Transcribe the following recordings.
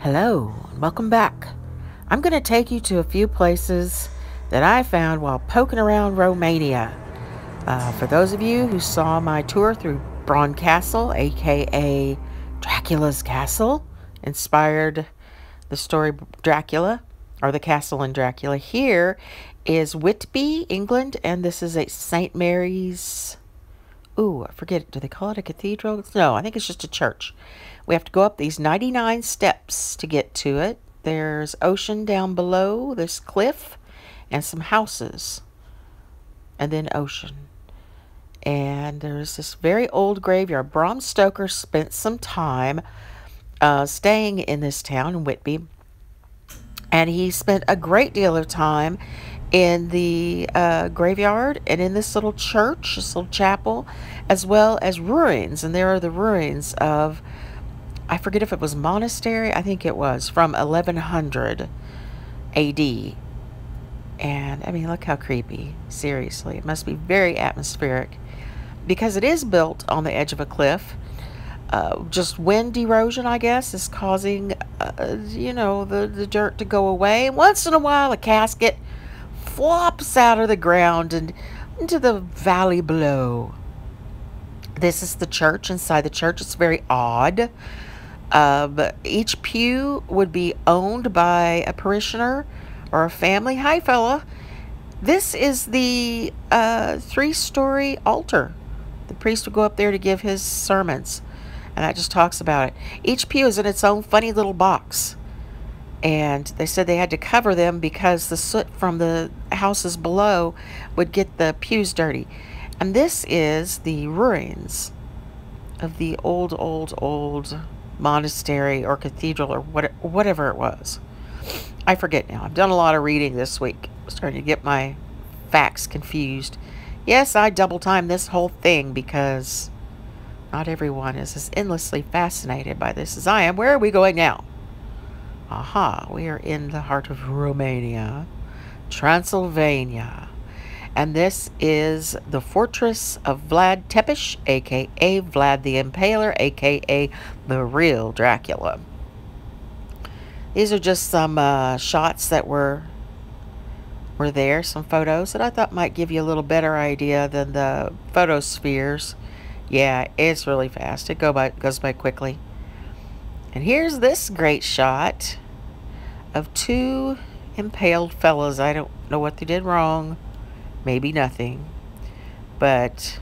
Hello, and welcome back. I'm going to take you to a few places that I found while poking around Romania. For those of you who saw my tour through Braun Castle, aka Dracula's Castle, inspired the story Dracula, or the castle in Dracula. Here is Whitby, England, and this is a St. Mary's. Ooh, I forget. Do they call it a cathedral? No, I think it's just a church. We have to go up these 99 steps to get to it. There's ocean down below, this cliff, and some houses, and then ocean. And there's this very old graveyard. Bram Stoker spent some time staying in this town in Whitby, and he spent a great deal of time in the graveyard and in this little church, this little chapel, as well as ruins. And there are the ruins of, I forget if it was monastery, I think it was, from 1100 AD. And, I mean, look how creepy. Seriously, it must be very atmospheric. Because it is built on the edge of a cliff. Just wind erosion, I guess, is causing, the dirt to go away. Once in a while, a casket flops out of the ground and into the valley below. This is the church. Inside the church, it's very odd. Each pew would be owned by a parishioner or a family. Hi, fella. This is the 3-story altar. The priest would go up there to give his sermons, and that just talks about it. Each pew is in its own funny little box, and they said they had to cover them because the soot from the houses below would get the pews dirty. And this is the ruins of the old monastery or cathedral or whatever it was. I forget now. I've done a lot of reading this week. I'm starting to get my facts confused. Yes, I double-timed this whole thing because not everyone is as endlessly fascinated by this as I am. Where are we going now? Aha, we are in the heart of Romania, Transylvania. And this is the fortress of Vlad Tepes, a.k.a. Vlad the Impaler, a.k.a. the real Dracula. These are just some shots that were there, some photos that I thought might give you a little better idea than the photospheres. Yeah, it's really fast. It goes by quickly. And here's this great shot of 2 impaled fellas. I don't know what they did wrong. Maybe nothing. But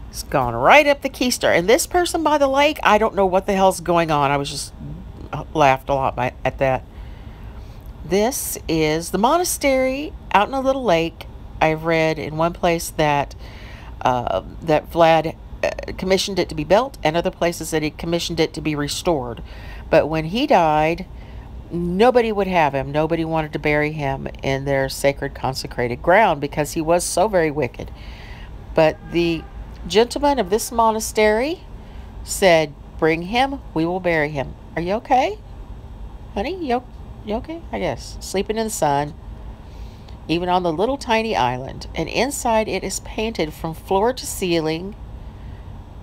it's gone right up the keister. And this person by the lake, I don't know what the hell's going on. I was just laughed a lot at that. This is the monastery out in a little lake. I've read in one place that that Vlad commissioned it to be built, and other places that he commissioned it to be restored. But when he died, nobody would have him. Nobody wanted to bury him in their sacred consecrated ground because he was so very wicked. But the gentleman of this monastery said, "Bring him, we will bury him." Are you okay? Honey, you okay? I guess. Sleeping in the sun, even on the little tiny island. And inside it is painted from floor to ceiling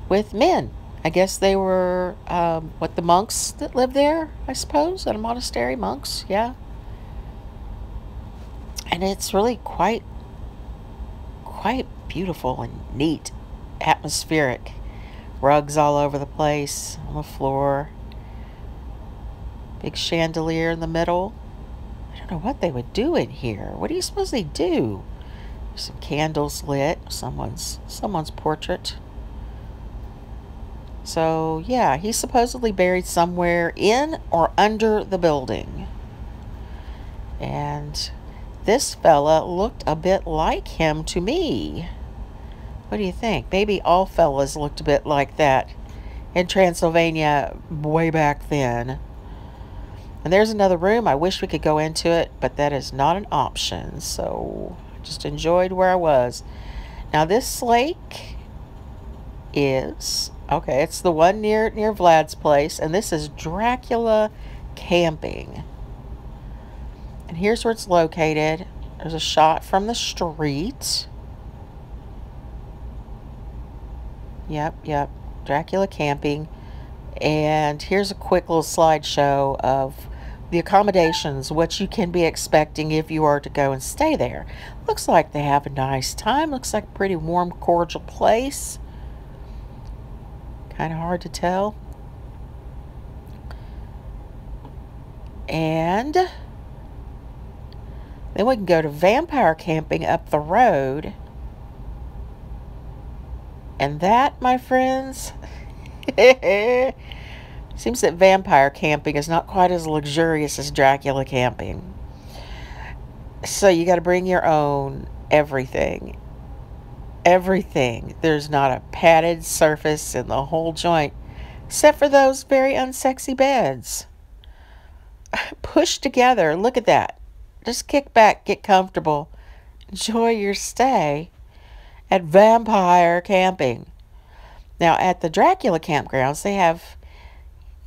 with men. I guess they were, the monks that lived there, I suppose, at a monastery. Monks, yeah. And it's really quite beautiful and neat, atmospheric. Rugs all over the place, on the floor. Big chandelier in the middle. I don't know what they would do in here. What do you suppose they do? There's some candles lit. Someone's portrait. So, yeah, he's supposedly buried somewhere in or under the building. And this fella looked a bit like him to me. What do you think? Maybe all fellas looked a bit like that in Transylvania way back then. And there's another room. I wish we could go into it, but that is not an option. So I just enjoyed where I was. Now this lake is, okay, it's the one near Vlad's place, and this is Dracula Camping. And here's where it's located. There's a shot from the street. Yep. Dracula Camping. And here's a quick little slideshow of the accommodations, what you can be expecting if you are to go and stay there. Looks like they have a nice time. Looks like a pretty warm, cordial place. Kind of hard to tell. And then we can go to vampire camping up the road. And that, my friends, seems that vampire camping is not quite as luxurious as Dracula camping. So you got to bring your own everything. Everything. There's not a padded surface in the whole joint, except for those very unsexy beds. Pushed together. Look at that. Just kick back, get comfortable, enjoy your stay at vampire camping. Now, at the Dracula campgrounds, they have,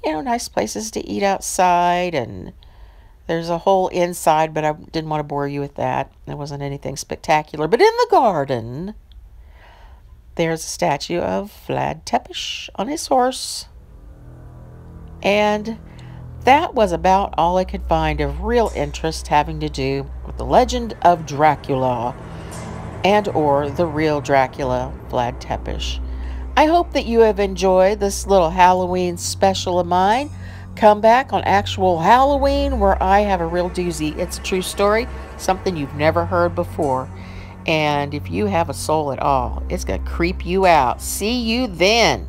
nice places to eat outside, and there's a whole inside, but I didn't want to bore you with that. There wasn't anything spectacular. But in the garden, there's a statue of Vlad on his horse. And that was about all I could find of real interest having to do with the legend of Dracula and or the real Dracula, Vlad Tepes. I hope that you have enjoyed this little Halloween special of mine. Come back on actual Halloween where I have a real doozy. It's a true story, something you've never heard before. And if you have a soul at all, it's going to creep you out. See you then.